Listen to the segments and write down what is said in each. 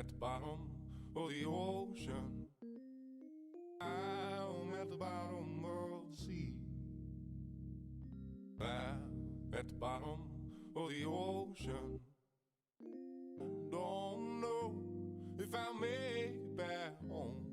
at the bottom of the ocean. I'm at the bottom of the sea. At the bottom of the ocean. Don't know if I'll make it back home.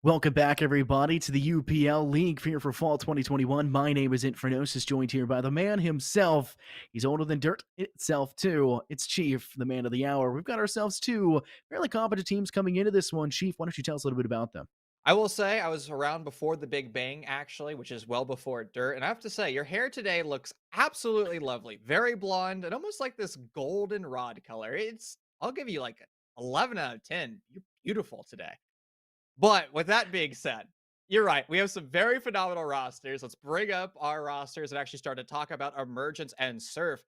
Welcome back, everybody, to the UPL League here for Fall 2021. My name is Infernosis, joined here by the man himself. He's older than dirt itself, too. It's Chief, the man of the hour. We've got ourselves two fairly competent teams coming into this one. Chief, why don't you tell us a little bit about them? I will say I was around before the Big Bang, actually, which is well before dirt. And I have to say, your hair today looks absolutely lovely. Very blonde and almost like this goldenrod color. I'll give you like a 11 out of 10. You're beautiful today. But with that being said, you're right. We have some very phenomenal rosters. Let's bring up our rosters and actually start to talk about Emergence and Surf.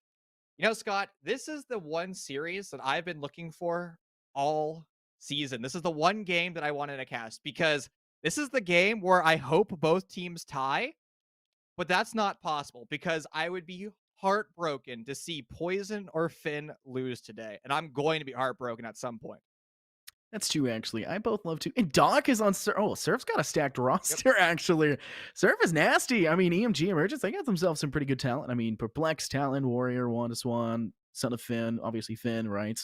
Scott, this is the one series that I've been looking for all season. This is the one game that I wanted to cast because this is the game where I hope both teams tie, but that's not possible because I would be heartbroken to see Poison or Finn lose today. And I'm going to be heartbroken at some point. That's true, actually. I both love to. And Doc is on Surf. Oh, Surf's got a stacked Yep. roster, actually. Surf is nasty. I mean, EMG Emergence, they got themselves some pretty good talent. I mean, Perplex, Talon, Warrior, Wanda Swan, Son of Finn, obviously Finn, right?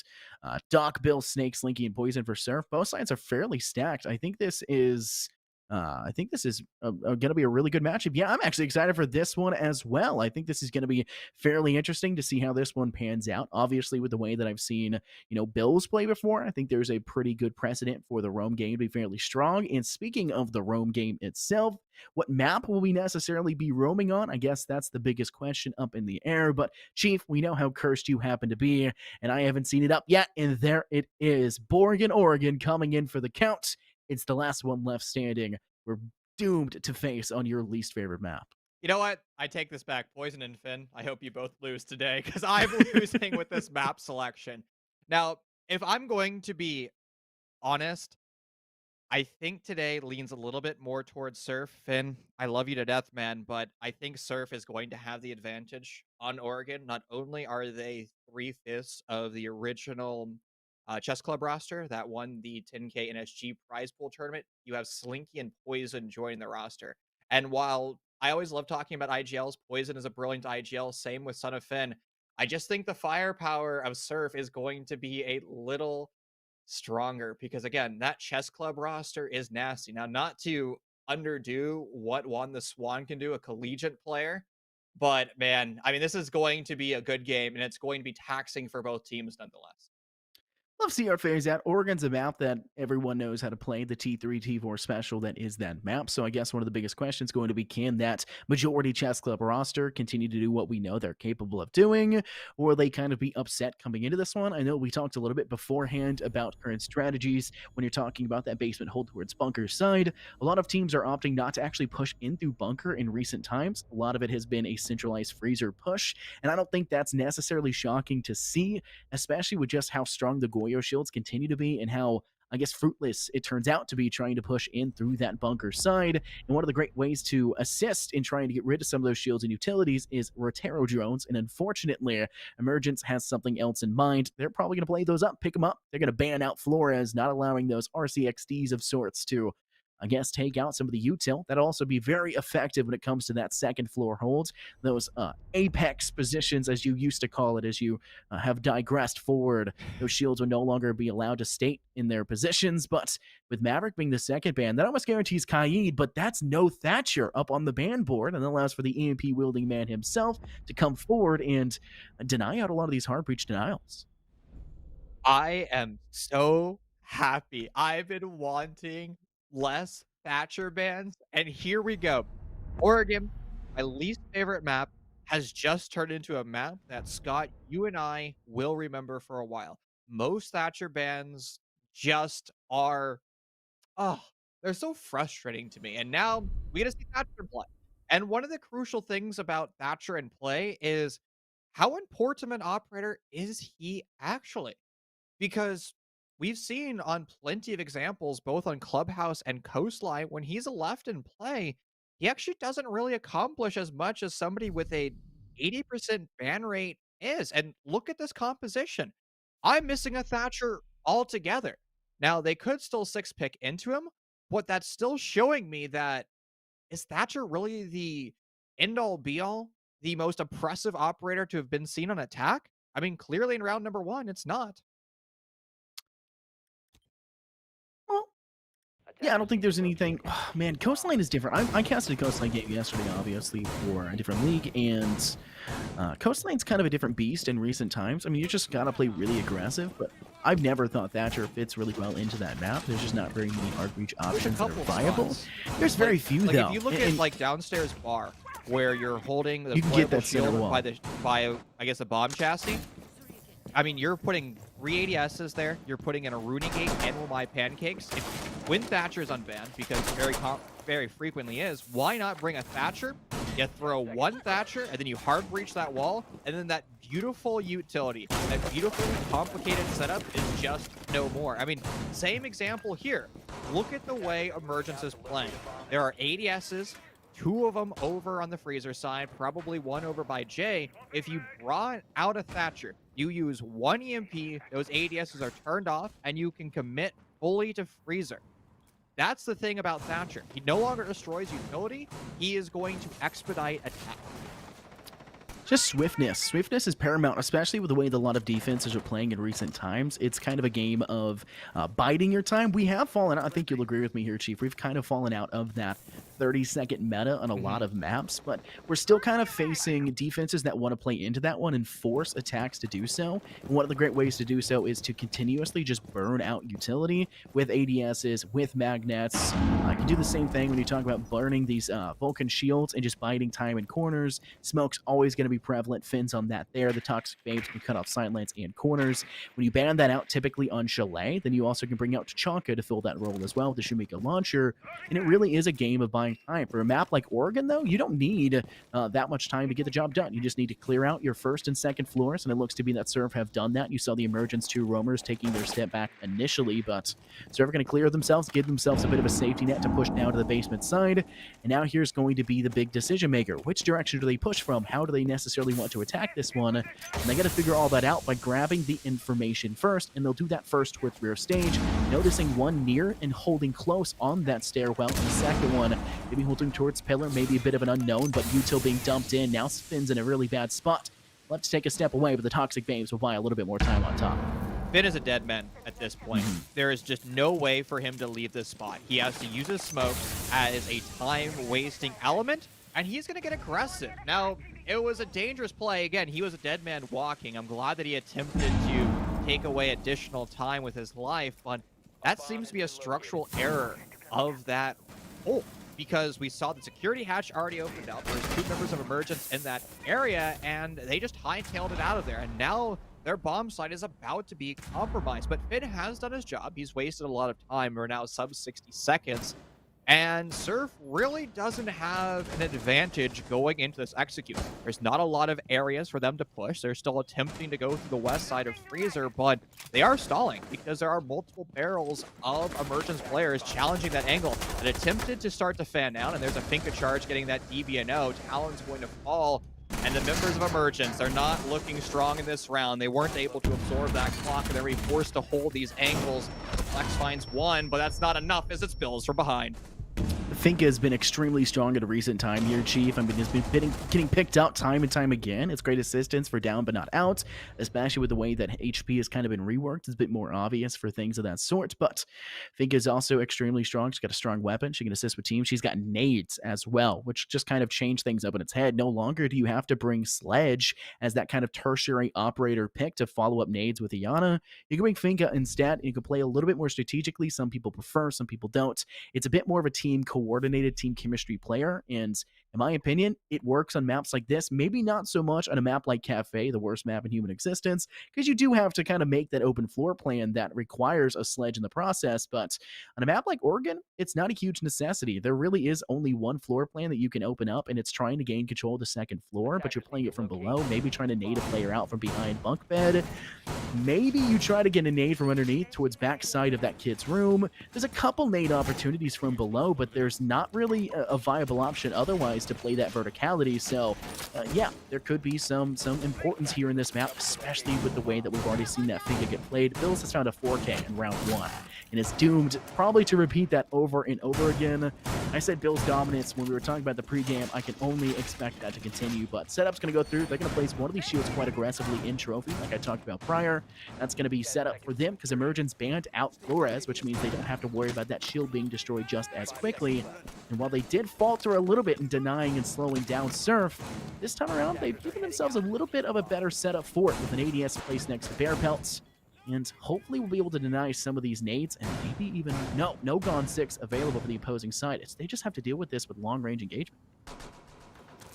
Doc, Bill, Snake, Slinky, and Poison for Surf. Both sides are fairly stacked. I think this is going to be a really good matchup. Yeah, I'm actually excited for this one as well. I think this is going to be fairly interesting to see how this one pans out. Obviously, with the way that I've seen Bills play before, I think there's a pretty good precedent for the Rome game to be fairly strong. And speaking of the Rome game itself, what map will we necessarily be roaming on? I guess that's the biggest question up in the air. But Chief, we know how cursed you happen to be, and I haven't seen it up yet. And there it is, Borgen, Oregon, coming in for the count. It's the last one left standing. We're doomed to face on your least favorite map. You know what? I take this back. Poison and Finn, I hope you both lose today because I'm losing with this map selection. Now, if I'm going to be honest, I think today leans a little bit more towards Surf. Finn, I love you to death, man, but I think Surf is going to have the advantage on Oregon. Not only are they three-fifths of the original chess club roster that won the 10K NSG prize pool tournament, you have Slinky and Poison joining the roster. And while I always love talking about IGLs, Poison is a brilliant IGL. Same with Son of Finn. I just think the firepower of Surf is going to be a little stronger because again, that chess club roster is nasty. Now, not to underdo what Juan the Swan can do, a collegiate player, but man, I mean, this is going to be a good game and it's going to be taxing for both teams nonetheless. Love see our phase out. Oregon's a map that everyone knows how to play, the T3, T4 special that is that map. So I guess one of the biggest questions going to be, can that majority chess club roster continue to do what we know they're capable of doing? Or will they kind of be upset coming into this one? I know we talked a little bit beforehand about current strategies when you're talking about that basement hold towards bunker side. A lot of teams are opting not to actually push in through bunker in recent times. A lot of it has been a centralized freezer push. And I don't think that's necessarily shocking to see, especially with just how strong the Goyo shields continue to be and how, I guess, fruitless it turns out to be trying to push in through that bunker side. And one of the great ways to assist in trying to get rid of some of those shields and utilities is Rotero drones. And unfortunately, Emergence has something else in mind. They're probably going to play those up, pick them up. They're going to ban out Flores, not allowing those RCXDs of sorts to, I guess, take out some of the util. That'll also be very effective when it comes to that second floor hold. Those apex positions, as you used to call it, as you have digressed forward. Those shields will no longer be allowed to state in their positions. But with Maverick being the second ban, that almost guarantees Kaid, but that's no Thatcher up on the ban board, and that allows for the EMP wielding man himself to come forward and deny out a lot of these hard breach denials. I am so happy. I've been wanting less Thatcher bans, and here we go. Oregon, my least favorite map, has just turned into a map that Scott, you and I will remember for a while. Most Thatcher bans just are, oh, they're so frustrating to me. And now we get to see Thatcher in play. And one of the crucial things about Thatcher in play is how important of an operator is he actually? Because we've seen on plenty of examples, both on Clubhouse and Coastline, when he's a left in play, he actually doesn't really accomplish as much as somebody with a 80% ban rate is. And look at this composition. I'm missing a Thatcher altogether. Now, they could still six pick into him, but that's still showing me that is Thatcher really the end all be all, the most oppressive operator to have been seen on attack? I mean, clearly in round number one, it's not. Well, Yeah, I don't think there's anything. Oh, man, Coastline is different. I casted a Coastline game yesterday, obviously, for a different league, and Coastline's kind of a different beast in recent times. I mean, you just gotta play really aggressive, but I've never thought Thatcher fits really well into that map. There's just not very many hard reach There's a options that are couple viable. spots. There's very few, Like though. if you look at like downstairs bar, where you're holding the You can get deployable that center shield wall. by I guess a bomb chassis. I mean, you're putting 3 ADSs there. You're putting in a Rooney Gate and Will My Pancakes. When Thatcher's unbanned, because very frequently is, why not bring a Thatcher? You throw one Thatcher, and then you hard breach that wall, and then that beautiful utility, that beautifully complicated setup is just no more. I mean, same example here. Look at the way Emergence is playing. There are ADSs, 2 of them over on the freezer side, probably 1 over by Jay. If you brought out a Thatcher, you use 1 EMP, those ADSs are turned off, and you can commit fully to freezer. That's the thing about Thatcher. He no longer destroys utility. He is going to expedite attack. Just swiftness. Swiftness is paramount, especially with the way that a lot of defenses are playing in recent times. It's kind of a game of biding your time. We have fallen out. I think you'll agree with me here, Chief. We've kind of fallen out of that 30-second meta on a lot of maps, but we're still kind of facing defenses that want to play into that one and force attacks to do so. And one of the great ways to do so is to continuously just burn out utility with ADSs, with magnets. You can do the same thing when you talk about burning these Vulcan shields and just biding time in corners. Smoke's always going to be prevalent. Fins on that there. The Toxic Babes can cut off sidelines and corners. When you ban that out, typically on Chalet, then you also can bring out Tachanka to fill that role as well with the Shumika launcher. And it really is a game of buying time. For a map like Oregon, though, you don't need that much time to get the job done. You just need to clear out your first and second floors, and it looks to be that Serve have done that. You saw the Emergence 2 roamers taking their step back initially, but Serve are going to clear themselves, give themselves a bit of a safety net to push down to the basement side. And now here's going to be the big decision maker. Which direction do they push from? How do they necessarily want to attack this one? And they got to figure all that out by grabbing the information first, and they'll do that first with rear stage, noticing one near and holding close on that stairwell. And the second one maybe holding towards pillar, maybe a bit of an unknown, but Util being dumped in. Now Spin's in a really bad spot. Let's take a step away, but the Toxic Babes will buy a little bit more time on top. Finn is a dead man at this point. There is just no way for him to leave this spot. He has to use his smokes as a time-wasting element, and he's going to get aggressive. Now, it was a dangerous play. Again, he was a dead man walking. I'm glad that he attempted to take away additional time with his life, but that seems to be a structural error of that hole, because we saw the security hatch already opened up. There's 2 members of Emergence in that area, and they just hightailed it out of there. And now their bomb site is about to be compromised. But Finn has done his job. He's wasted a lot of time. We're now sub 60 seconds. And Surf really doesn't have an advantage going into this execute. There's not a lot of areas for them to push. They're still attempting to go through the west side of Freezer, but they are stalling because there are multiple barrels of Emergence players challenging that angle that attempted to start to fan out, and there's a Finka charge getting that DBNO. Talon's going to fall, and the members of Emergence are not looking strong in this round. They weren't able to absorb that clock, and they're being forced to hold these angles. Flex finds one, but that's not enough as it spills from behind. Finka has been extremely strong at a recent time here, Chief. I mean, he's been getting picked out time and time again. It's great assistance for down but not out, especially with the way that HP has kind of been reworked. It's a bit more obvious for things of that sort, but Finka is also extremely strong. She's got a strong weapon. She can assist with teams. She's got nades as well, which just kind of changed things up in its head. No longer do you have to bring Sledge as that kind of tertiary operator pick to follow up nades with Iana. You can bring Finka instead, and you can play a little bit more strategically. Some people prefer, some people don't. It's a bit more of a team coordinated team chemistry player, and in my opinion, it works on maps like this. Maybe not so much on a map like Cafe, the worst map in human existence, because you do have to kind of make that open floor plan that requires a Sledge in the process. But on a map like Oregon, it's not a huge necessity. There really is only one floor plan that you can open up, and it's trying to gain control of the second floor, but you're playing it from below, maybe trying to nade a player out from behind bunk bed. Maybe you try to get a nade from underneath towards backside of that kid's room. There's a couple nade opportunities from below, but there's not really a viable option otherwise to play that verticality. So yeah, there could be some importance here in this map, especially with the way that we've already seen that Finka get played. Bills has found a 4K in round 1 and is doomed probably to repeat that over and over again. I said Bills dominance when we were talking about the pregame. I can only expect that to continue, but setup's going to go through. They're going to place one of these shields quite aggressively in trophy, like I talked about prior. That's going to be set up for them because Emergence banned out Flores, which means they don't have to worry about that shield being destroyed just as quickly. And while they did falter a little bit in denying and slowing down Surf, this time around they've given themselves a little bit of a better setup for it with an ADS placed next to Bear Pelts. And hopefully we'll be able to deny some of these nades and maybe even no Gone 6 available for the opposing side. They just have to deal with this with long-range engagement.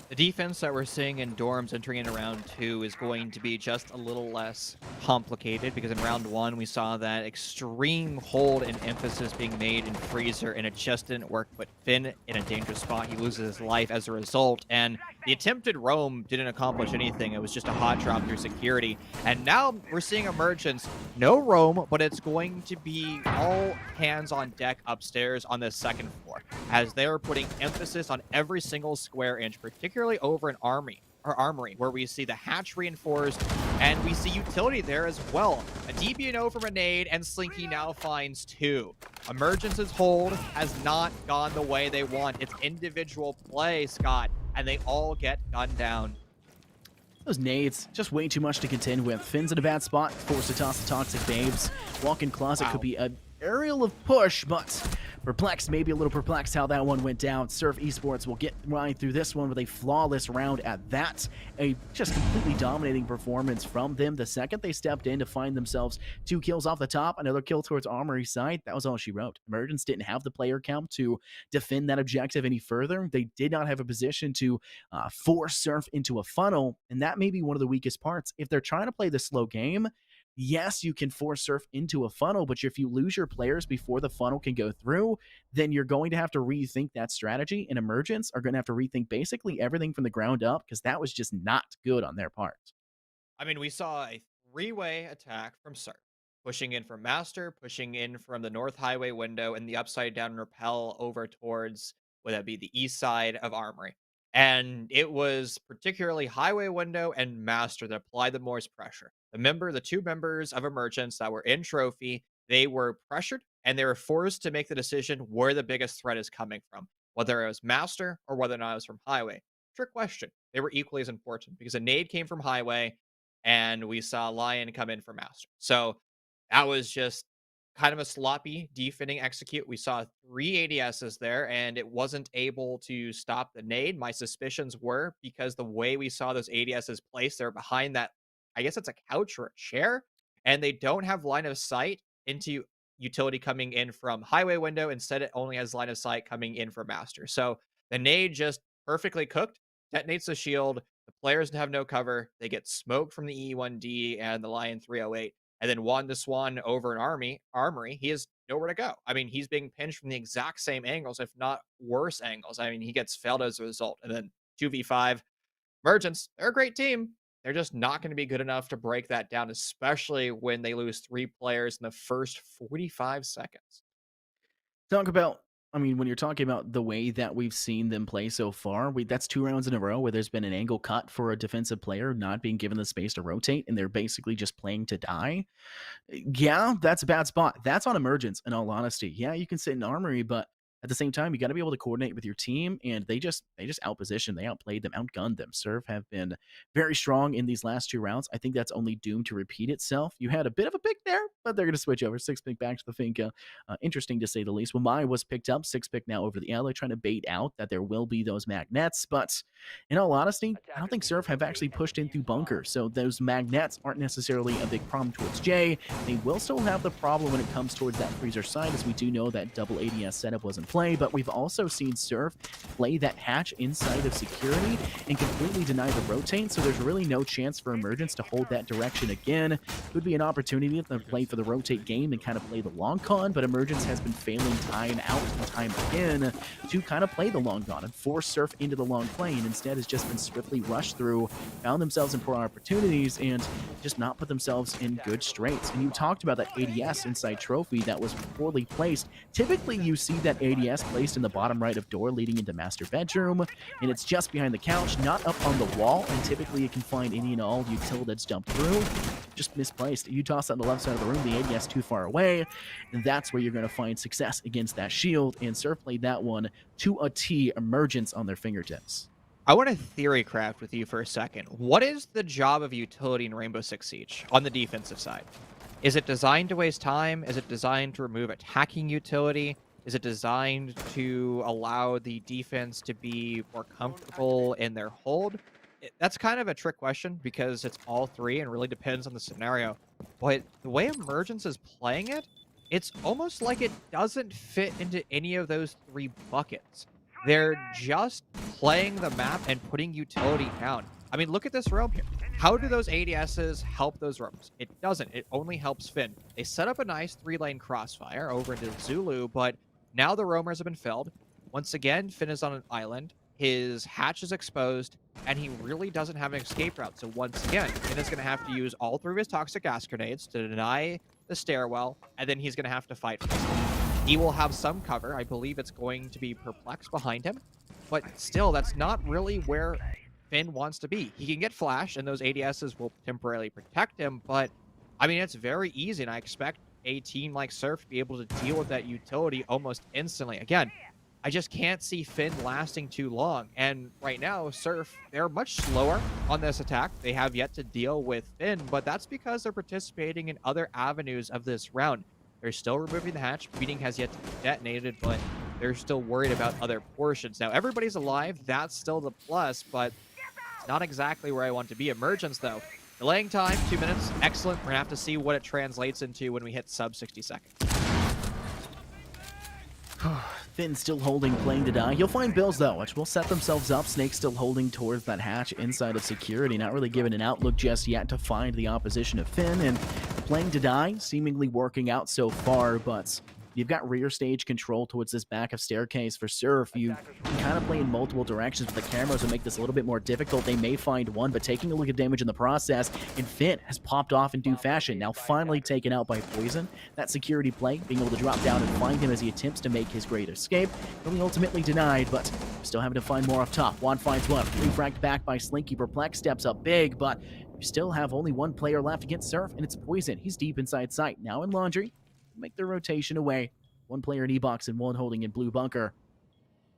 The defense that we're seeing in Dorms entering in round 2 is going to be just a little less complicated because in round 1 we saw that extreme hold and emphasis being made in Freezer and it just didn't work. But Finn in a dangerous spot, he loses his life as a result. And the attempted roam didn't accomplish anything. It was just a hot drop through security. And now we're seeing Emergence, no roam, but it's going to be all hands on deck upstairs on the second floor as they're putting emphasis on every single square inch, particularly over an armory, where we see the hatch reinforced, and we see utility there as well. A DB&O from a nade, and Slinky now finds 2. Emergence's hold has not gone the way they want. It's individual play, Scott, and they all get gunned down. Those nades, just way too much to contend with. Finn's in a bad spot, forced to toss the Toxic Babes. Walk-in Closet could be an aerial of push, but perplexed, maybe a little perplexed how that one went down. Surf Esports will get right through this one with a flawless round at that. A just completely dominating performance from them. The second they stepped in to find themselves 2 kills off the top, another kill towards Armory side, that was all she wrote. Emergence didn't have the player count to defend that objective any further. They did not have a position to force Surf into a funnel, and that may be one of the weakest parts. If they're trying to play the slow game, yes, you can force Surf into a funnel, but if you lose your players before the funnel can go through, then you're going to have to rethink that strategy. And Emergence are going to have to rethink basically everything from the ground up because that was just not good on their part. I mean, we saw a 3-way attack from Surf, pushing in from Master, pushing in from the North Highway window, and the upside down rappel over towards, would that be the east side of Armory. And it was particularly Highway window and Master that applied the most pressure. The 2 members of Emergence that were in Trophy, they were pressured and they were forced to make the decision where the biggest threat is coming from, whether it was Master or whether or not it was from Highway. Trick question. They were equally as important because a nade came from Highway and we saw Lion come in for Master. So that was just kind of a sloppy defending execute. We saw 3 ADSs there, and it wasn't able to stop the nade. My suspicions were because the way we saw those ADSs placed, they're behind that, I guess it's a couch or a chair, and they don't have line of sight into utility coming in from Highway window. Instead, it only has line of sight coming in from Master. So the nade just perfectly cooked, detonates the shield. The players have no cover. They get smoked from the E1D and the Lion 308. And then Juan the Swan over an armory, he has nowhere to go. I mean, he's being pinched from the exact same angles, if not worse angles. I mean, he gets failed as a result. And then 2v5, Emergence, they're a great team. They're just not going to be good enough to break that down, especially when they lose 3 players in the first 45 seconds. Talk about, I mean, when you're talking about the way that we've seen them play so far, that's 2 rounds in a row where there's been an angle cut for a defensive player not being given the space to rotate, and they're basically just playing to die. Yeah, that's a bad spot. That's on Emergence, in all honesty. Yeah, you can sit in Armory, but at the same time, you got to be able to coordinate with your team, and they just outpositioned, they outplayed them, outgunned them. Surf have been very strong in these last 2 rounds. I think that's only doomed to repeat itself. You had a bit of a pick there, but they're going to switch over. 6 pick back to the Finca. Interesting to say the least. Wamai was picked up, 6 pick now over the Ally, trying to bait out that there will be those magnets, but in all honesty, I don't think Surf have actually pushed in through bunker, so those magnets aren't necessarily a big problem towards Jay. They will still have the problem when it comes towards that Freezer side, as we do know that double ADS setup was in play, but we've also seen Surf play that hatch inside of security and completely deny the rotate, so there's really no chance for Emergence to hold that direction again. Could be an opportunity to play for the rotate game and kind of play the long con, but Emergence has been failing time out and time again to kind of play the long con and force Surf into the long play, and instead has just been swiftly rushed through, found themselves in poor opportunities, and just not put themselves in good straights. And you talked about that ADS inside Trophy that was poorly placed. Typically, you see that ADS placed in the bottom right of door leading into master bedroom, and it's just behind the couch, not up on the wall, and typically you can find any and all util that's dumped through. Just misplaced. You toss that on the left side of the room, the ADS too far away, and that's where you're going to find success against that shield. And Surf played that one to a T, Emergence on their fingertips. I want to theory craft with you for a second. What is the job of utility in Rainbow Six Siege on the defensive side? Is it designed to waste time? Is it designed to remove attacking utility? Is it designed to allow the defense to be more comfortable in their hold? That's kind of a trick question because it's all three and really depends on the scenario. But the way Emergence is playing it, it's almost like it doesn't fit into any of those three buckets. They're just playing the map and putting utility down. I mean, look at this roam here. How do those ADSs help those roams? It doesn't. It only helps Finn. They set up a nice 3-lane crossfire over into Zulu, but now the roamers have been filled. Once again, Finn is on an island. His hatch is exposed, and he really doesn't have an escape route. So once again, Finn is going to have to use all 3 of his toxic gas grenades to deny the stairwell, and then he's going to have to fight. He will have some cover. I believe it's going to be Perplex behind him, but still, that's not really where Finn wants to be. He can get flashed, and those ADSs will temporarily protect him, but I mean, it's very easy, and I expect a team like Surf to be able to deal with that utility almost instantly. Again, I just can't see Finn lasting too long, and right now, Surf, they're much slower on this attack. They have yet to deal with Finn, but that's because they're participating in other avenues of this round. They're still removing the hatch. Beating has yet to be detonated, but they're still worried about other portions. Now, everybody's alive. That's still the plus, but it's not exactly where I want to be. Emergence, though. Delaying time, 2 minutes. Excellent. We're going to have to see what it translates into when we hit sub 60 seconds. Finn still holding, playing to die. You'll find Bills, though, which will set themselves up. Snake still holding towards that hatch inside of security. Not really given an outlook just yet to find the opposition of Finn. And playing to die, seemingly working out so far, but you've got rear stage control towards this back of staircase for Surf. You can kind of play in multiple directions with the cameras and make this a little bit more difficult. They may find one, but taking a look at damage in the process, and Finn has popped off in due fashion. Now finally taken out by Poison. That security play, being able to drop down and find him as he attempts to make his great escape. Really ultimately denied, but still having to find more up top. Juan finds one. Refragged back by Slinky. Perplex steps up big, but you still have only one player left against Surf, and it's Poison. He's deep inside sight. Now in Laundry. Make their rotation away. One player in E-Box and one holding in Blue Bunker.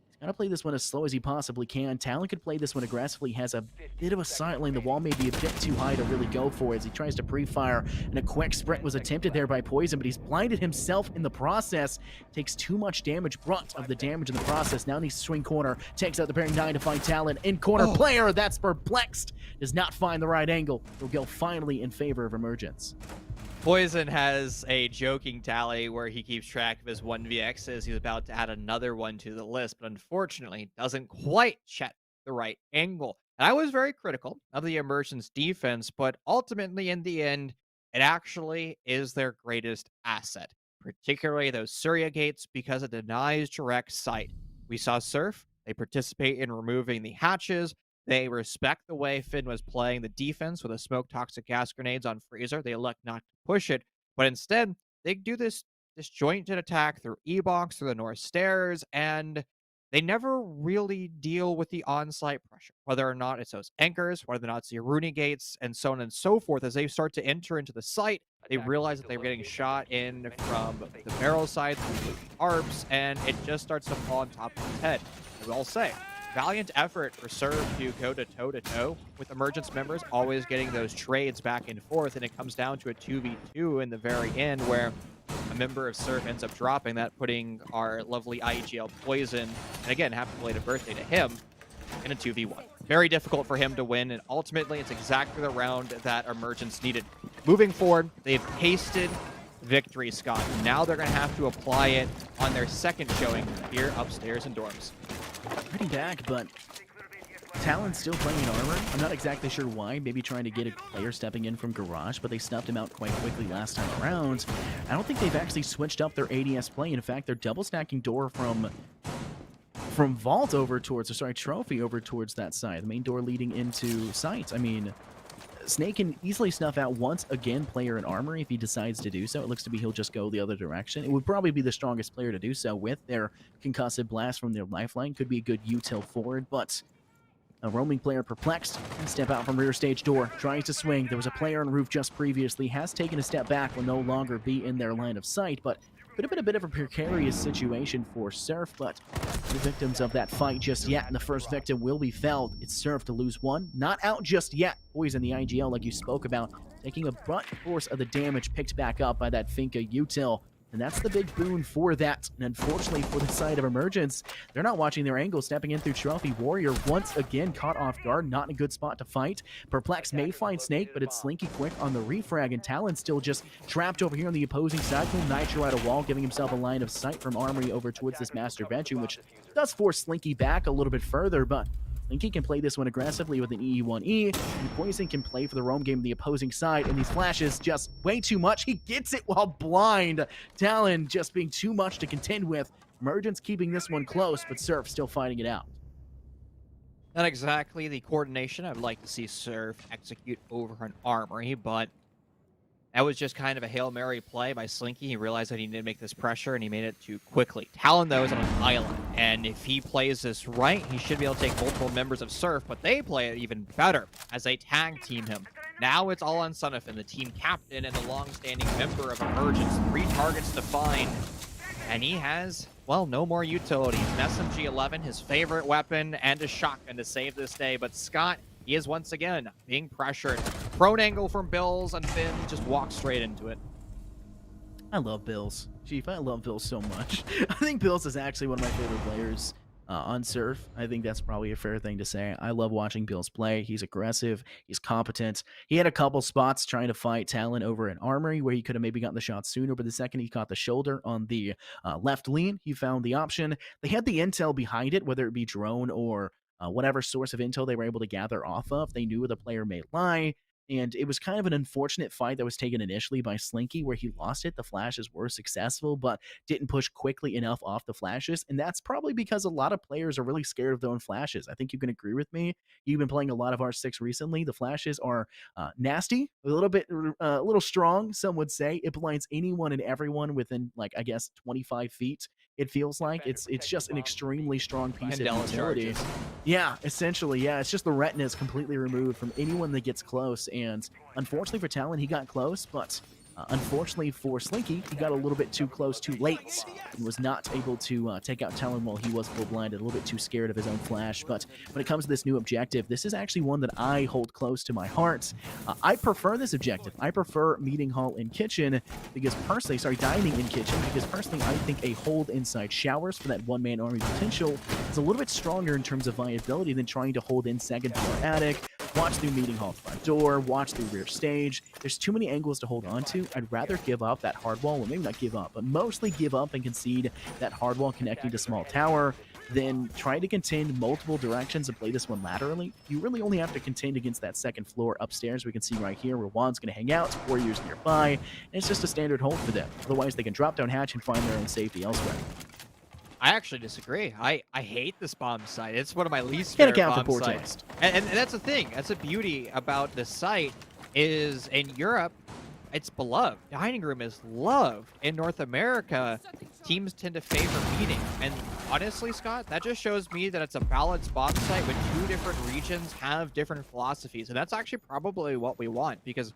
He's got to play this one as slow as he possibly can. Talon could play this one aggressively. Has a bit of a sight lane. The wall may be a bit too high to really go for it as he tries to pre-fire. And a quick sprint was attempted there by Poison, but he's blinded himself in the process. Takes too much damage, brunt of the damage in the process. Now needs to swing corner. Takes out the bearing 9 to find Talon. In corner player, that's Perplexed. Does not find the right angle. He'll go finally in favor of Emergence. Poison has a joking tally where he keeps track of his 1vx's. He's about to add another one to the list, but unfortunately doesn't quite check the right angle. And I was very critical of the Emergence defense, but ultimately in the end, it actually is their greatest asset, particularly those Surya gates because it denies direct sight. We saw Surf. They participate in removing the hatches. They respect the way Finn was playing the defense with a smoke toxic gas grenades on Freezer. They elect not to push it, but instead they do this disjointed attack through E-Box, through the North Stairs, and they never really deal with the on-site pressure, whether or not it's those anchors, whether or not it's the Aruni gates, and so on and so forth. As they start to enter into the site, they realize that they're getting shot in from the barrel side through the ARPs, and it just starts to fall on top of his head. I will say, valiant effort for Surf to go to toe-to-toe with Emergence members, always getting those trades back and forth, and it comes down to a 2v2 in the very end where a member of Surf ends up dropping that, putting our lovely IEGL Poison, and again, happy belated birthday to him, in a 2v1. Very difficult for him to win, and ultimately it's exactly the round that Emergence needed. Moving forward, they've tasted victory, Scott. Now they're going to have to apply it on their second showing here upstairs in dorms. Heading back, but Talon's still playing in armor. I'm not exactly sure why. Maybe trying to get a player stepping in from Garage, but they snuffed him out quite quickly last time around. I don't think they've actually switched up their ADS play. In fact, they're double stacking door from Vault over towards, or sorry, Trophy over towards that side. The main door leading into Sight. I mean, Snake can easily snuff out once again player in armor if he decides to do so. It looks to be he'll just go the other direction. It would probably be the strongest player to do so with their concussive blast from their lifeline. Could be a good util forward, but A roaming player perplexed. Step out from rear stage door. Tries to swing. There was a player on roof just previously. Has taken a step back. Will no longer be in their line of sight. But could have been a bit of a precarious situation for Surf. But the victims of that fight just yet. And the first victim will be felled. It's Surf to lose one. Not out just yet. Boys in the IGL like you spoke about. Taking a brunt force of the damage picked back up by that Finka util. And that's the big boon for that. And unfortunately for the side of Emergence, they're not watching their angle. Stepping in through Trophy Warrior once again caught off guard. Not in a good spot to fight. Perplex may find Snake, but it's Slinky quick on the refrag. And Talon still just trapped over here on the opposing side. Will Nitro at a wall, giving himself a line of sight from Armory over towards this Master Bedroom, which does force Slinky back a little bit further, but Slinky can play this one aggressively with an E1E, and Poison can play for the roam game of the opposing side, and these flashes just way too much. He gets it while blind. Talon just being too much to contend with. Emergence keeping this one close, but Surf still fighting it out. Not exactly the coordination I'd like to see Surf execute over an Armory, but that was just kind of a Hail Mary play by Slinky. He realized that he needed to make this pressure, and he made it too quickly. Talon, though, is on an island, and if he plays this right, he should be able to take multiple members of Surf, but they play it even better as they tag team him. Now it's all on Sonifin, the team captain and the long-standing member of Emergence. 3 targets to find, and he has, well, no more utilities. An SMG-11, his favorite weapon, and a shotgun to save this day, but Scott, he is once again being pressured. Prone angle from Bills, and Finn just walks straight into it. I love Bills. Chief, I love Bills so much. I think Bills is actually one of my favorite players on Surf. I think that's probably a fair thing to say. I love watching Bills play. He's aggressive. He's competent. He had a couple spots trying to fight Talon over an Armory where he could have maybe gotten the shot sooner, but the second he caught the shoulder on the left lean, he found the option. They had the intel behind it, whether it be drone or whatever source of intel they were able to gather off of. They knew where the player may lie. And it was kind of an unfortunate fight that was taken initially by Slinky where he lost it. The flashes were successful, but didn't push quickly enough off the flashes. And that's probably because a lot of players are really scared of their own flashes. I think you can agree with me. You've been playing a lot of R6 recently. The flashes are nasty, a little strong, some would say. It blinds anyone and everyone within, like, I guess, 25 feet. It feels like it's just an extremely strong piece of utility. Yeah, essentially, yeah. It's just the retina is completely removed from anyone that gets close. And unfortunately for Talon, he got close, but unfortunately for Slinky, he got a little bit too close too late and was not able to take out Talon while he was full blinded, a little bit too scared of his own flash. But when it comes to this new objective, this is actually one that I hold close to my heart. I prefer this objective. I prefer Meeting Hall in Kitchen because personally, Dining in Kitchen, because personally I think a hold inside showers for that one-man army potential is a little bit stronger in terms of viability than trying to hold in second floor attic, watch through Meeting Hall front door, watch through rear stage. There's too many angles to hold on to. I'd rather give up that hard wall, well, maybe not give up, but mostly give up and concede that hard wall connecting to small tower than try to contend multiple directions and play this one laterally. You really only have to contend against that second floor upstairs. We can see right here where Juan's going to hang out, Warriors nearby, and it's just a standard hold for them. Otherwise, they can drop down hatch and find their own safety elsewhere. I actually disagree. I hate this bomb site. It's one of my least favorite bomb sites. And that's the thing. That's the beauty about this site is in Europe, it's beloved. Dining room is loved. In North America, teams tend to favor meeting. And honestly, Scott, that just shows me that it's a balanced bomb site when 2 different regions have different philosophies. And that's actually probably what we want because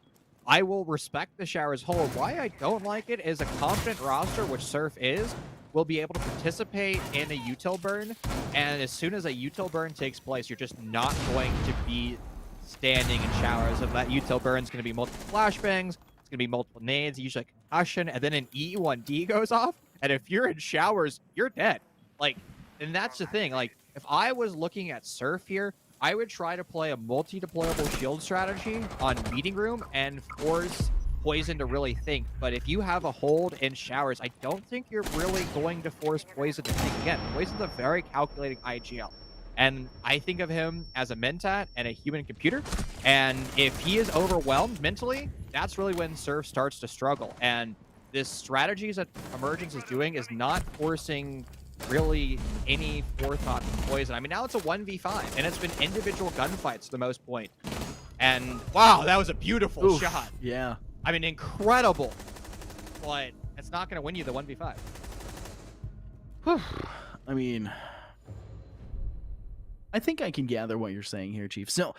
I will respect the Showers hold. Why I don't like it is a confident roster, which Surf is, will be able to participate in a util burn. And as soon as a util burn takes place, you're just not going to be standing in Showers. If that util burn is going to be multiple flashbangs, it's going to be multiple nades, usually a concussion, and then an E1D goes off. And if you're in Showers, you're dead. Like, and that's the thing. Like, if I was looking at Surf here, I would try to play a multi-deployable shield strategy on Meeting Room and force Poison to really think. But if you have a hold in Showers, I don't think you're really going to force Poison to think. Again, Poison's a very calculating IGL. And I think of him as a Mentat and a human computer. And if he is overwhelmed mentally, that's really when Surf starts to struggle. And this strategies that Emergence is doing is not forcing really any forethought from Poison. I mean, now it's a 1v5, and it's been individual gunfights to the most point. And wow, that was a beautiful shot. Yeah. I mean, incredible. But it's not going to win you the 1v5. I mean, I think I can gather what you're saying here, Chief. So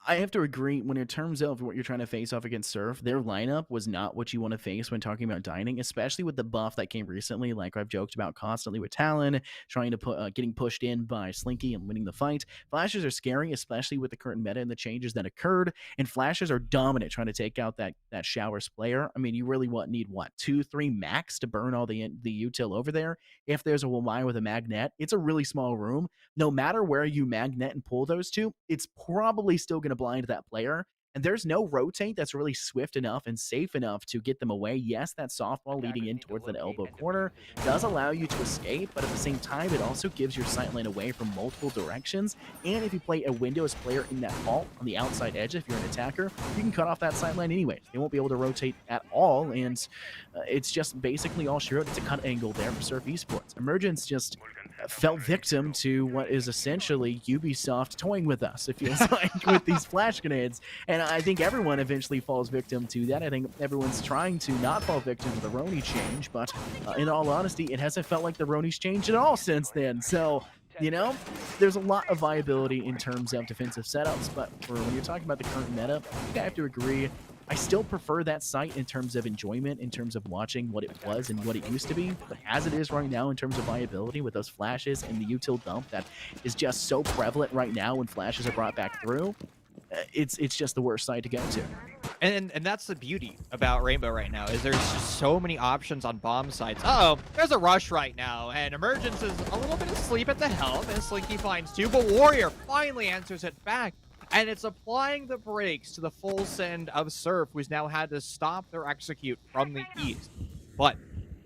I have to agree when in terms of what you're trying to face off against Surf, their lineup was not what you want to face when talking about dining, especially with the buff that came recently. Like I've joked about constantly with Talon, trying to put getting pushed in by Slinky and winning the fight. Flashes are scary, especially with the current meta and the changes that occurred. And flashes are dominant, trying to take out that Showers player. I mean, you really need what 2, 3 max to burn all the util over there. If there's a Wamai with a magnet, it's a really small room. No matter where you magnet and pull those two, it's probably still going to blind that player. And there's no rotate that's really swift enough and safe enough to get them away. Yes, that softball leading in towards that elbow corner does allow you to escape, but at the same time, it also gives your sight line away from multiple directions. And if you play a Windows player in that halt on the outside edge, if you're an attacker, you can cut off that sight line anyways. They won't be able to rotate at all, and it's just basically all she wrote. It's a cut angle there for Surf Esports. Emergence just fell victim to what is essentially Ubisoft toying with us, it feels like, with these flash grenades. And I think everyone eventually falls victim to that. I think everyone's trying to not fall victim to the Roni change, but in all honesty, it hasn't felt like the Roni's changed at all since then. So, there's a lot of viability in terms of defensive setups, but when you're talking about the current meta, I think I have to agree. I still prefer that site in terms of enjoyment, in terms of watching what it was and what it used to be. But as it is right now in terms of viability with those flashes and the util dump that is just so prevalent right now when flashes are brought back through, it's just the worst site to go to. And that's the beauty about Rainbow right now, is there's just so many options on bomb sites. Uh-oh, there's a rush right now, and Emergence is a little bit asleep at the helm, and Slinky finds two, but Warrior finally answers it back. And it's applying the brakes to the full send of Surf, who's now had to stop their execute from the east. But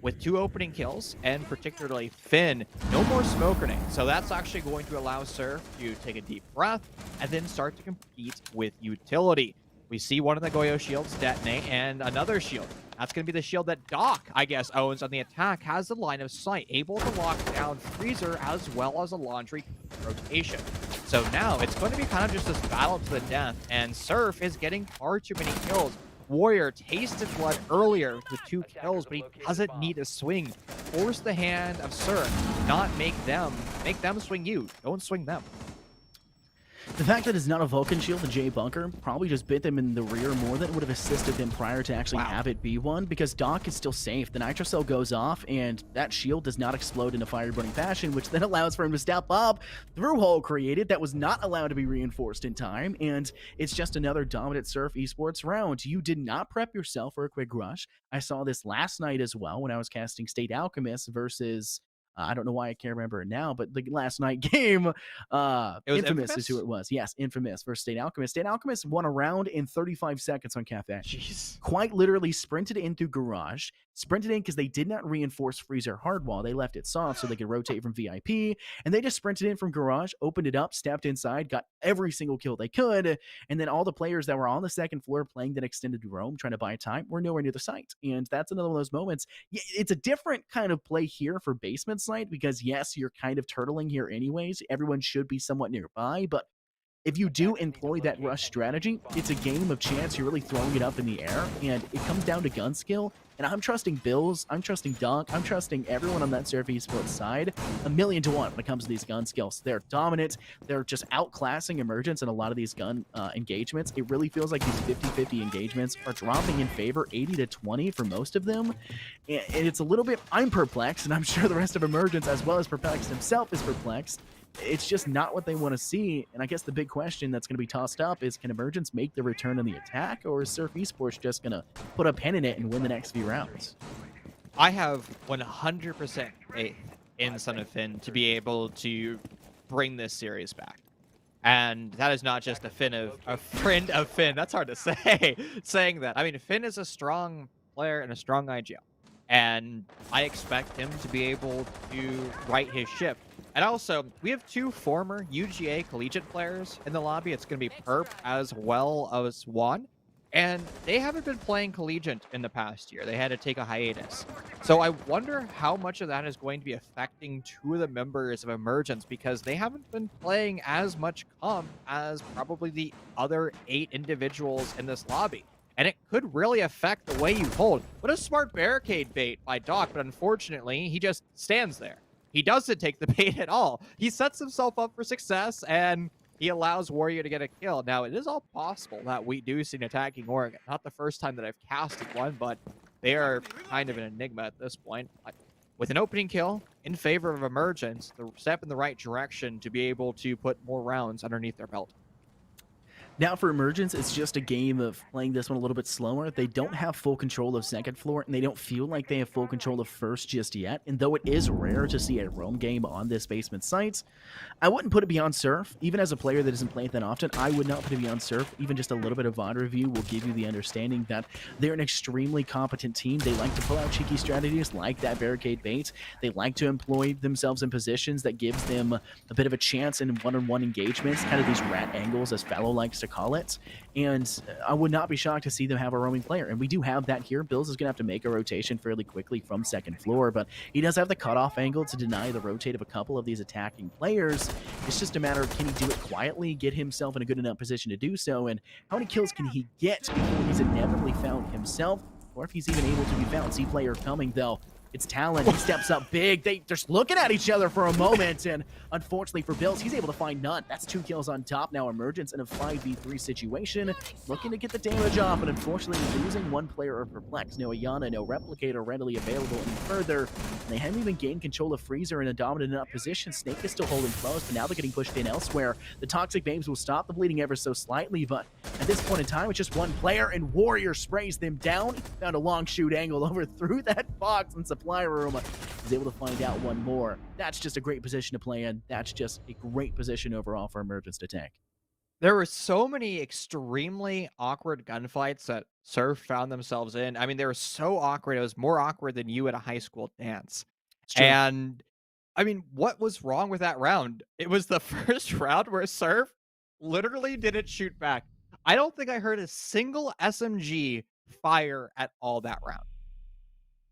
with 2 opening kills, and particularly Finn, no more smoke grenades. So that's actually going to allow Surf to take a deep breath and then start to compete with utility. We see one of the Goyo shields detonate and another shield. That's going to be the shield that Doc, I guess, owns on the attack, has the line of sight, able to lock down Freezer as well as a laundry rotation. So now it's going to be kind of just this battle to the death, and Surf is getting far too many kills. Warrior tasted blood earlier with 2 kills, but he doesn't need a swing. Force the hand of Surf, not make them swing you. Don't swing them. The fact that it's not a Vulcan shield, the J Bunker, probably just bit them in the rear more than it would have assisted them prior to actually have it be one, because Doc is still safe. The Nitro Cell goes off, and that shield does not explode in a fire-burning fashion, which then allows for him to step up through hole created that was not allowed to be reinforced in time, and it's just another dominant Surf Esports round. You did not prep yourself for a quick rush. I saw this last night as well when I was casting State Alchemist versus... I don't know why I can't remember it now, but the last night game, It was Infamous is who it was. Yes, Infamous versus State Alchemist. State Alchemist won a round in 35 seconds on Cafe. Jeez. Quite literally sprinted in through Garage, sprinted in because they did not reinforce Freezer hardwall. They left it soft so they could rotate from VIP, and they just sprinted in from Garage, opened it up, stepped inside, got every single kill they could, and then all the players that were on the second floor playing that extended roam, trying to buy time, were nowhere near the site. And that's another one of those moments. It's a different kind of play here for basement site, because yes, you're kind of turtling here anyways. Everyone should be somewhat nearby, but if you do employ that rush strategy, it's a game of chance. You're really throwing it up in the air, and it comes down to gun skill. And I'm trusting Bills, I'm trusting Dunk, I'm trusting everyone on that Surf Esports side 1,000,000 to 1 when it comes to these gun skills. They're dominant. They're just outclassing Emergence in a lot of these gun engagements. It really feels like these 50-50 engagements are dropping in favor 80 to 20 for most of them. And it's a little bit, I'm perplexed, and I'm sure the rest of Emergence, as well as Perplexed himself, is perplexed. It's just not what they want to see. And I guess the big question that's going to be tossed up is, can Emergence make the return on the attack, or is Surf Esports just going to put a pin in it and win the next few rounds? I have 100% faith in Son of Finn to be able to bring this series back. And that is not just a friend of Finn. That's hard to say, saying that. I mean, Finn is a strong player and a strong IGL. And I expect him to be able to right his ship. And also, we have 2 former UGA collegiate players in the lobby. It's going to be Perp as well as Juan. And they haven't been playing collegiate in the past year. They had to take a hiatus. So I wonder how much of that is going to be affecting 2 of the members of Emergence, because they haven't been playing as much comp as probably the other 8 individuals in this lobby. And it could really affect the way you hold. What a smart barricade bait by Doc, but unfortunately, he just stands there. he doesn't take the bait at all. He sets himself up for success, and he allows Warrior to get a kill. Now, it is all possible that we do see an attacking Oregon. Not the first time that I've casted one, but they are kind of an enigma at this point. But with an opening kill in favor of Emergence, the step in the right direction to be able to put more rounds underneath their belt. Now for Emergence, it's just a game of playing this one a little bit slower. They don't have full control of second floor, and they don't feel like they have full control of first just yet. And though it is rare to see a roam game on this basement site, I wouldn't put it beyond Surf. Even as a player that doesn't play it that often, I would not put it beyond Surf. Even just a little bit of VOD review will give you the understanding that they're an extremely competent team. They like to pull out cheeky strategies like that barricade bait. They like to employ themselves in positions that gives them a bit of a chance in one-on-one engagements, kind of these rat angles, as Fallow likes to call it. And I would not be shocked to see them have a roaming player. And we do have that here. Bills is going to have to make a rotation fairly quickly from second floor, but he does have the cutoff angle to deny the rotate of a couple of these attacking players. It's just a matter of, can he do it quietly, get himself in a good enough position to do so, and how many kills can he get before he's inevitably found himself, or if he's even able to be found. See player coming, though. It's Talon. He steps up big. They're just looking at each other for a moment, and unfortunately for Bills, he's able to find none. That's 2 kills on top. Now Emergence in a 5v3 situation, looking to get the damage off, but unfortunately losing one player of Perplex. No Ayana, no Replicator readily available any further. They haven't even gained control of Freezer in a dominant enough position. Snake is still holding close, but now they're getting pushed in elsewhere. The Toxic Babes will stop the bleeding ever so slightly, but at this point in time, it's just one player, and Warrior sprays them down. Found a long shoot angle over through that box and supply room. Is able to find out one more. That's just a great position to play in. That's just a great position overall for Emergence to take. There were so many extremely awkward gunfights that Surf found themselves in. I mean, they were so awkward. It was more awkward than you at a high school dance. And I mean, what was wrong with that round? It was the first round where Surf literally didn't shoot back. I don't think I heard a single SMG fire at all that round.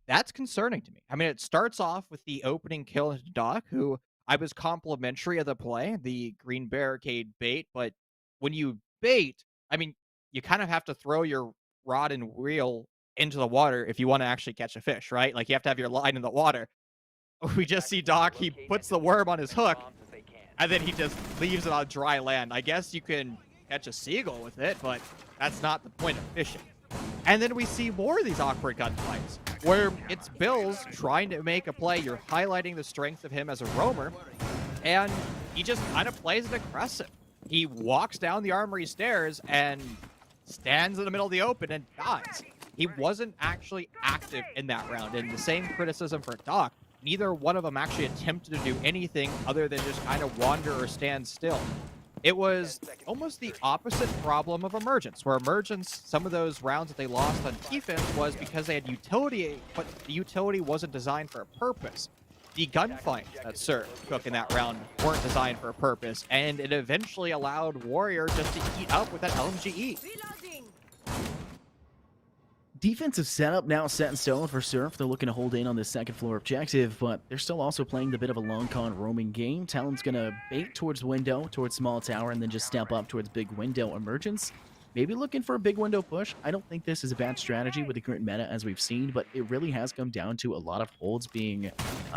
That's concerning to me. I mean, it starts off with the opening kill into Doc, who I was complimentary of the play, the green barricade bait, but when you bait, I mean, you kind of have to throw your rod and reel into the water if you want to actually catch a fish, right? Like, you have to have your line in the water. We just see Doc, he puts the worm on his hook, and then he just leaves it on dry land. I guess you can catch a seagull with it, but that's not the point of fishing. And then we see more of these awkward gunfights, where it's Bills trying to make a play. You're highlighting the strength of him as a roamer, and he just kind of plays it aggressive. He walks down the armory stairs and stands in the middle of the open and dies. He wasn't actually active in that round, and the same criticism for Doc. Neither one of them actually attempted to do anything other than just kind of wander or stand still. It was almost the opposite problem of Emergence, where Emergence, some of those rounds that they lost on defense was because they had utility, but the utility wasn't designed for a purpose. The gunfight that Surf took in that round weren't designed for a purpose, and it eventually allowed Warrior just to eat up with that LMGE. Defensive setup now set in stone for Surf. They're looking to hold in on this second floor objective, but they're still also playing the bit of a long con roaming game. Talon's going to bait towards window, towards small tower, and then just step up towards big window. Emergence, maybe looking for a big window push. I don't think this is a bad strategy with the current meta as we've seen, but it really has come down to a lot of holds being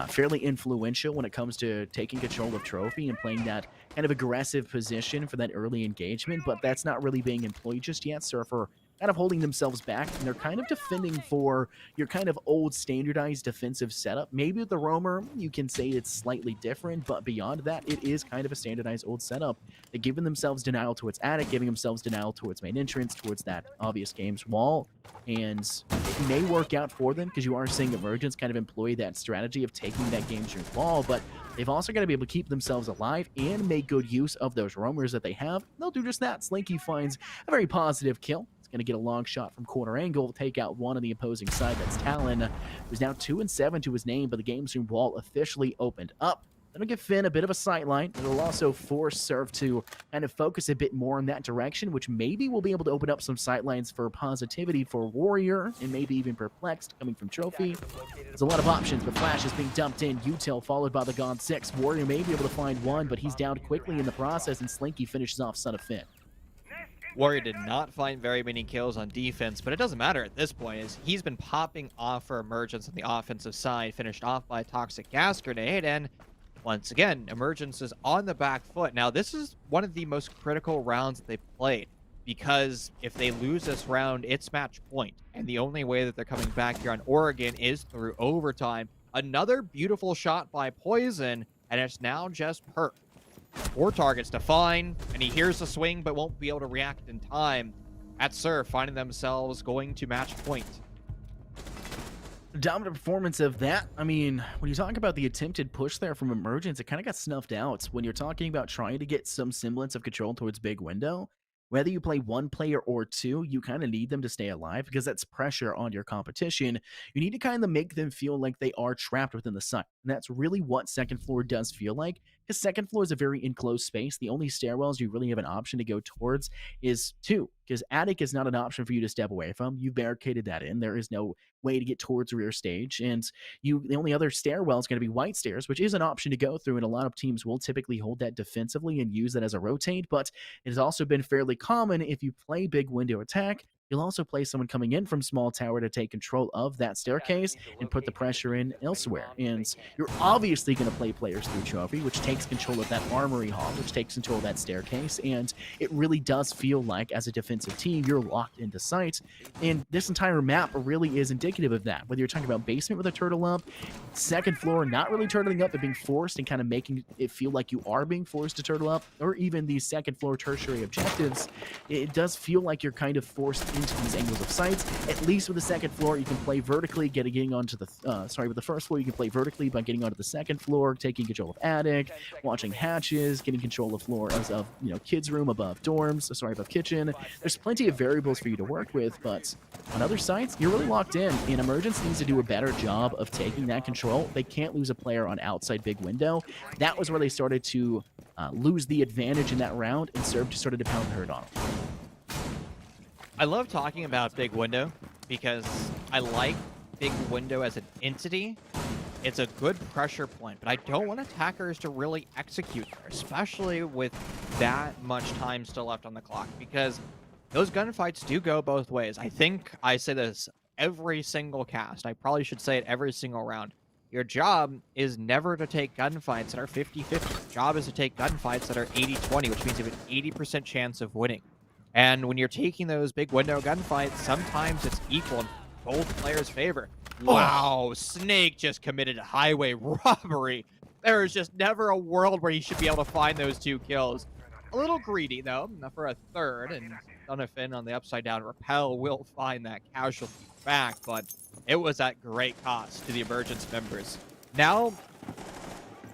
fairly influential when it comes to taking control of trophy and playing that kind of aggressive position for that early engagement, but that's not really being employed just yet. Surfer kind of holding themselves back, and they're kind of defending for your kind of old standardized defensive setup. Maybe with the roamer, you can say it's slightly different, but beyond that, it is kind of a standardized old setup. They're giving themselves denial towards attic, giving themselves denial towards main entrance, towards that obvious games wall, and it may work out for them because you are seeing Emergence kind of employ that strategy of taking that game's wall, but they've also got to be able to keep themselves alive and make good use of those roamers that they have. They'll do just that. Slinky finds a very positive kill. Going to get a long shot from corner angle, take out one on the opposing side. That's Talon, who's now 2-7 to his name, but the game's wall officially opened up. That'll give Finn a bit of a sightline. It'll also force Surf to kind of focus a bit more in that direction, which maybe will be able to open up some sightlines for positivity for Warrior, and maybe even Perplexed coming from Trophy. There's a lot of options, but Flash is being dumped in. Util followed by the Gone 6. Warrior may be able to find one, but he's down quickly in the process, and Slinky finishes off Son of Finn. Warrior did not find very many kills on defense, but it doesn't matter at this point, as he's been popping off for Emergence on the offensive side, finished off by a Toxic Gas Grenade, and once again, Emergence is on the back foot. Now, this is one of the most critical rounds that they've played, because if they lose this round, it's match point, and the only way that they're coming back here on Oregon is through overtime. Another beautiful shot by Poison, and it's now just Perk. 4 targets to find, and he hears the swing but won't be able to react in time. At Surf, finding themselves going to match point. Dominant performance of that. I mean, when you talk about the attempted push there from Emergence, it kind of got snuffed out. When you're talking about trying to get some semblance of control towards big window, whether you play one player or two, you kind of need them to stay alive because that's pressure on your competition. You need to kind of make them feel like they are trapped within the site. And that's really what second floor does feel like, because second floor is a very enclosed space. The only stairwells you really have an option to go towards is 2, because attic is not an option for you to step away from. You barricaded that in. There is no way to get towards rear stage, and the only other stairwell is going to be white stairs, which is an option to go through, and a lot of teams will typically hold that defensively and use that as a rotate. But it has also been fairly common, if you play big window attack, you'll also play someone coming in from small tower to take control of that staircase and put the pressure in elsewhere. And you're obviously going to play players through trophy, which takes control of that armory hall, which takes control of that staircase. And it really does feel like, as a defensive team, you're locked into sight. And this entire map really is indicative of that. Whether you're talking about basement with a turtle up, second floor not really turtling up but being forced and kind of making it feel like you are being forced to turtle up, or even these second floor tertiary objectives, it does feel like you're kind of forced into these angles of sights. At least with the second floor, you can play vertically, getting onto the with the first floor, you can play vertically by getting onto the second floor, taking control of attic, watching hatches, getting control of floor of kids room above dorms, above kitchen. There's plenty of variables for you to work with, but on other sites, you're really locked in, and Emergence needs to do a better job of taking that control. They can't lose a player on outside big window. That was where they started to lose the advantage in that round, and Serb just started to pound the herd on them. I love talking about big window because I like big window as an entity. It's a good pressure point, but I don't want attackers to really execute there, especially with that much time still left on the clock, because those gunfights do go both ways. I think I say this every single cast. I probably should say it every single round. Your job is never to take gunfights that are 50-50. Your job is to take gunfights that are 80-20, which means you have an 80% chance of winning. And when you're taking those big window gunfights, sometimes it's equal in both players' favor. Wow, Snake just committed a highway robbery. There is just never a world where he should be able to find those 2 kills. A little greedy, though, for a third, and Dunafin on the upside down repel will find that casualty back, but it was at great cost to the Emergence members. Now,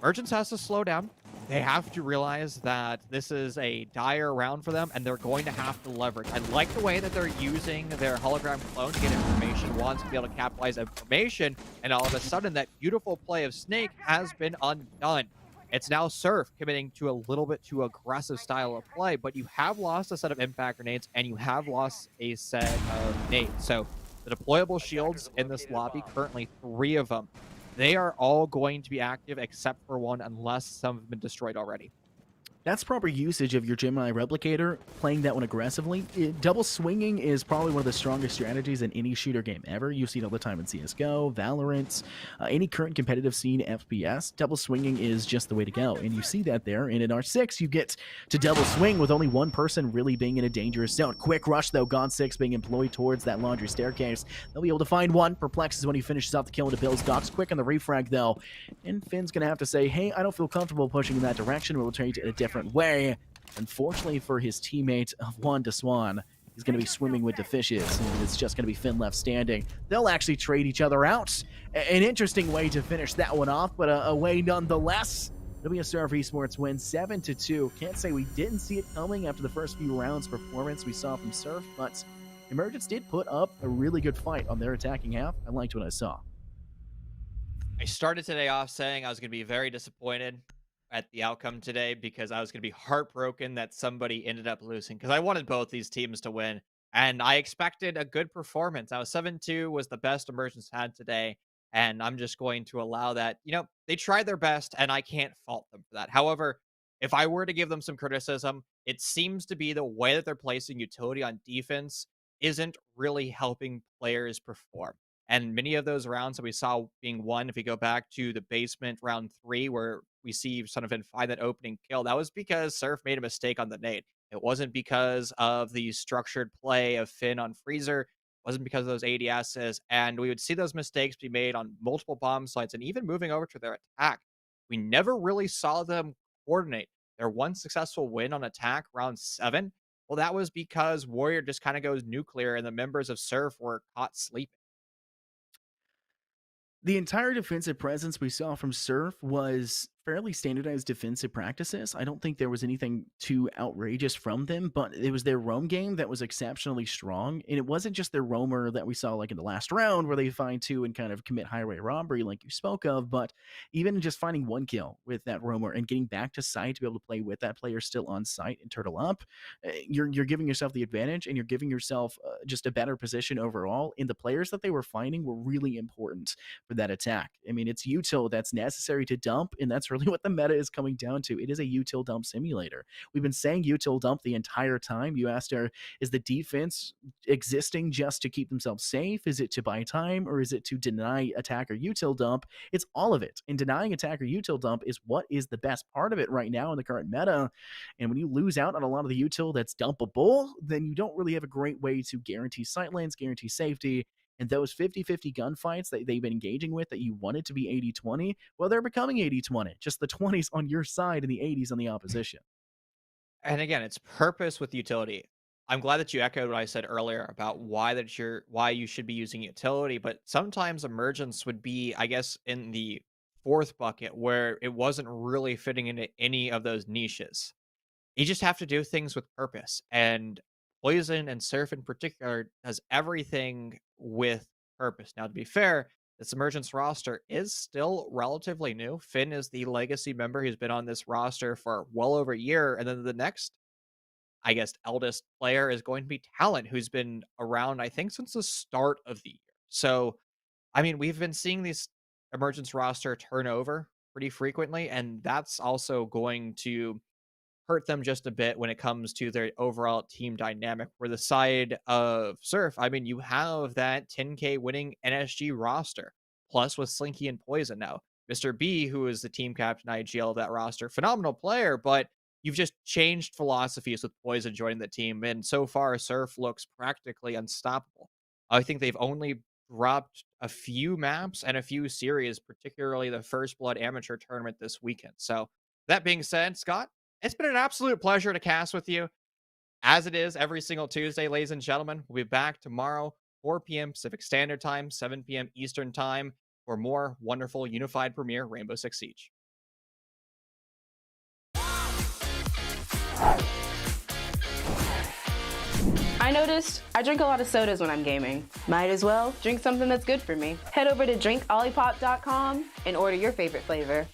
Emergence has to slow down. They have to realize that this is a dire round for them, and they're going to have to leverage. I like the way that they're using their hologram clone to get information once to be able to capitalize information, and all of a sudden that beautiful play of Snake has been undone. It's now Surf committing to a little bit too aggressive style of play, but you have lost a set of impact grenades, and you have lost a set of nades. So the deployable shields in this lobby, currently 3 of them, they are all going to be active except for 1, unless some have been destroyed already. That's proper usage of your Gemini Replicator, playing that one aggressively. Double swinging is probably one of the strongest strategies in any shooter game ever. You see it all the time in CSGO, Valorant, any current competitive scene FPS. Double swinging is just the way to go, and you see that there. And in R6, you get to double swing with only one person really being in a dangerous zone. Quick rush, though, Gone 6 being employed towards that laundry staircase. They'll be able to find one. Perplexes when he finishes off the kill into Bill's Docks. Quick on the refrag, though. And Finn's going to have to say, hey, I don't feel comfortable pushing in that direction. We'll turn it a different way. Unfortunately for his teammate of Juan de Swan, he's going to be swimming with the fishes, and it's just going to be Finn left standing. They'll actually trade each other out. An interesting way to finish that one off, but a way nonetheless. It'll be a Surf Esports win, 7-2. Can't say we didn't see it coming after the first few rounds performance we saw from Surf, but Emergence did put up a really good fight on their attacking half. I liked what I saw. I started today off saying I was going to be very disappointed at the outcome today because I was going to be heartbroken that somebody ended up losing, because I wanted both these teams to win, and I expected a good performance. I was 7-2 was the best Emergence had today, and I'm just going to allow that. They tried their best, and I can't fault them for that. However, if I were to give them some criticism, it seems to be the way that they're placing utility on defense isn't really helping players perform. And many of those rounds that we saw being won, if we go back to the basement round 3, where we see Son of Finn find that opening kill, that was because Surf made a mistake on the nade. It wasn't because of the structured play of Finn on Freezer. It wasn't because of those ADSs. And we would see those mistakes be made on multiple bomb sites and even moving over to their attack. We never really saw them coordinate. Their one successful win on attack, round 7, well, that was because Warrior just kind of goes nuclear and the members of Surf were caught sleeping. The entire defensive presence we saw from Surf was fairly standardized defensive practices. I don't think there was anything too outrageous from them, but it was their roam game that was exceptionally strong. And it wasn't just their roamer that we saw like in the last round where they find two and kind of commit highway robbery like you spoke of, but even just finding one kill with that roamer and getting back to site to be able to play with that player still on site and turtle up, you're giving yourself the advantage and you're giving yourself just a better position overall. And the players that they were finding were really important for that attack. I mean, it's util that's necessary to dump, and that's really what the meta is coming down to. It is a util dump simulator. We've been saying util dump the entire time. You asked her, is the defense existing just to keep themselves safe? Is it to buy time, or is it to deny attacker util dump? It's all of it. And denying attacker util dump is what is the best part of it right now in the current meta. And when you lose out on a lot of the util that's dumpable, then you don't really have a great way to guarantee sight lanes, guarantee safety. And those 50-50 gunfights that they've been engaging with that you wanted to be 80-20, well, they're becoming 80-20. Just the 20s on your side and the 80s on the opposition. And again, it's purpose with utility. I'm glad that you echoed what I said earlier about why you should be using utility, but sometimes emergence would be, I guess, in the fourth bucket where it wasn't really fitting into any of those niches. You just have to do things with purpose. And Poison and Surf in particular does everything with purpose. Now, to be fair, this Emergence roster is still relatively new. Finn is the legacy member who's been on this roster for well over a year. And then the next, I guess, eldest player is going to be Talent, who's been around, I think, since the start of the year. So, I mean, we've been seeing these Emergence roster turnover pretty frequently, and that's also going to hurt them just a bit when it comes to their overall team dynamic. Where the side of Surf, I mean, you have that 10K winning NSG roster, plus with Slinky and Poison now. Mr. B, who is the team captain IGL of that roster, phenomenal player, but you've just changed philosophies with Poison joining the team, and so far Surf looks practically unstoppable. I think they've only dropped a few maps and a few series, particularly the First Blood Amateur tournament this weekend. So that being said, Scott, it's been an absolute pleasure to cast with you, as it is every single Tuesday, ladies and gentlemen. We'll be back tomorrow, 4 p.m. Pacific Standard Time, 7 p.m. Eastern Time, for more wonderful Unified Premier Rainbow Six Siege. I noticed I drink a lot of sodas when I'm gaming. Might as well drink something that's good for me. Head over to drinkolipop.com and order your favorite flavor.